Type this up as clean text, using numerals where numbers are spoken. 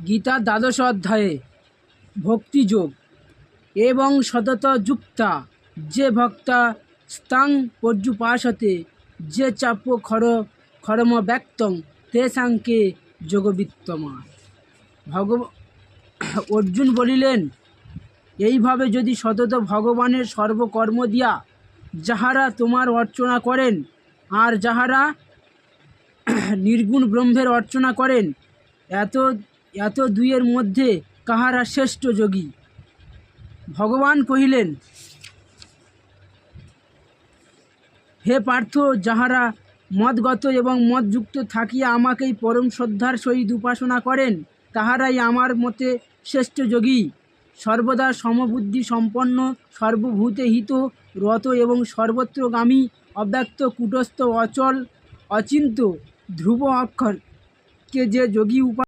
গীতা দ্বাদশ অধ্যায়ে ভক্তিযোগ এবং সতত যুক্তা যে ভক্তা স্তাং পর্যুপাসতে যে চাপ খরম ব্যক্তং তেসাংকে যোগবিত্তমা। অর্জুন বলিলেন, এইভাবে যদি সতত ভগবানের সর্বকর্ম দিয়া যাহারা তোমার অর্চনা করেন আর যাহারা নির্গুণ ব্রহ্মের অর্চনা করেন, এত দুইয়ের মধ্যে কাহারা শ্রেষ্ঠ যোগী? ভগবান কহিলেন, হে পার্থ, যাহারা মদগত এবং মদযুক্ত থাকিয়া আমাকেই পরম শ্রদ্ধার সহিত উপাসনা করেন, তাহারাই আমার মতে শ্রেষ্ঠ যোগী। সর্বদা সমবুদ্ধি সম্পন্ন, সর্বভূতে হিত রত এবং সর্বত্রগামী, অব্যক্ত, কূটস্থ, অচল, অচিন্ত্য, ধ্রুব অক্ষরকে যে যোগী